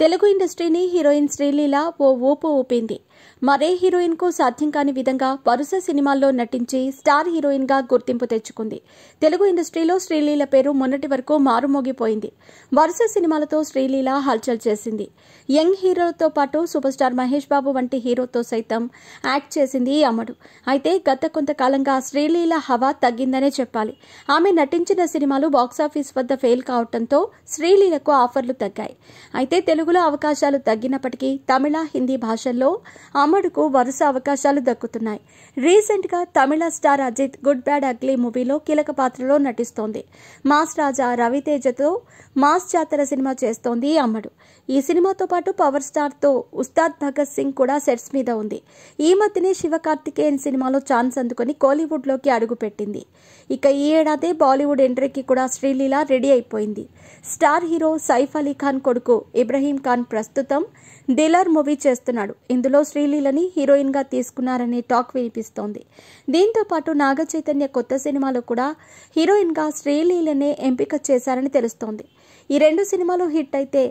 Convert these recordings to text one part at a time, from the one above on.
తెలుగు ఇండస్ట్రీని హీరోయిన్ శ్రీలీల ఓ ఊపు ఊపింది. మరే హీరోయిన్ కు సాధ్యం కాని విధంగా వరుస సినిమాల్లో నటించి స్టార్ హీరోయిన్ గా గుర్తింపు తెచ్చుకుంది. తెలుగు ఇండస్ట్రీలో శ్రీలీల పేరు మొన్నటి వరకు మారుమోగిపోయింది. వరుస సినిమాలతో శ్రీలీల హల్చల్ చేసింది. యంగ్ హీరోలతో పాటు సూపర్ స్టార్ మహేష్ బాబు వంటి హీరోతో సైతం యాక్ట్ చేసింది ఈ అమ్మడు. అయితే గత కొంతకాలంగా శ్రీలీల హవా తగ్గిందనే చెప్పాలి. ఆమె నటించిన సినిమాలు బాక్సాఫీస్ వద్ద ఫెయిల్ కావడంతో శ్రీలీలకు ఆఫర్లు తగ్గాయి. అయితే తెలుగులో అవకాశాలు తగ్గినప్పటికీ తమిళ, హిందీ భాషల్లో అమ్మడుకు వరుస అవకాశాలు దక్కుతున్నాయి. రీసెంట్ గా Tamil star Ajith good bad ugly మూవీలో కీలక పాత్రలో నటిస్తోంది. మాస్ రాజా రవితేజతో మాస్ జాతర సినిమా చేస్తోంది ఈ అమ్మడు. ఈ సినిమాతో పాటు పవర్ స్టార్ తో ఉస్తాద్ భగత్ సింగ్ కూడా సెట్స్ మీద ఉంది. ఈ మధ్యనే శివకార్తికేయన్ సినిమాలో ఛాన్స్ అందుకుని కోలీవుడ్ లోకి అడుగుపెట్టింది. ఇక ఈ ఏడాదే బాలీవుడ్ ఎంట్రీకి కూడా శ్రీలీల రెడీ అయిపోయింది. స్టార్ హీరో సైఫ్ అలీ ఖాన్ కొడుకు ఇబ్రహీం ఖాన్ ప్రస్తుతం దిలర్ మూవీ చేస్తున్నాడు. ఇందులో శ్రీలీలని హీరోయిన్ గా తీసుకున్నారనే టాక్ వినిపిస్తోంది. దీంతో పాటు నాగ చైతన్య కొత్త సినిమాలో కూడా హీరోయిన్ గా శ్రీలీలనే ఎంపిక చేశారని తెలుస్తోంది. ఈ రెండు సినిమాలు హిట్ అయితే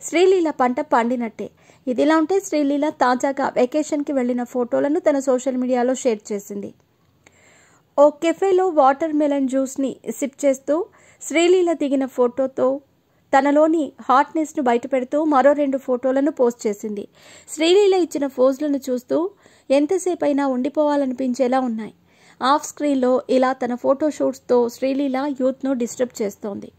శ్రీలీల పంట పండినట్టే. ఇదిలా ఉంటే శ్రీలీల తాజాగా వెకేషన్ కి వెళ్లిన ఫోటోలను తన సోషల్ మీడియాలో షేర్ చేసింది. ఓ కెఫేలో వాటర్ మెలన్ జ్యూస్ ని సిప్ చేస్తూ శ్రీలీల దిగిన ఫోటోతో తనలోని హాట్నెస్ ను బయటపెడుతూ మరో 2 ఫోటోలను పోస్ట్ చేసింది. శ్రీలీల ఇచ్చిన పోజులను చూస్తూ ఎంతసేపైనా ఉండిపోవాలనిపించేలా ఉన్నాయి. ఆఫ్ స్క్రీన్లో ఇలా తన ఫోటో షూట్స్తో శ్రీలీల యూత్ ను డిస్టర్బ్ చేస్తోంది.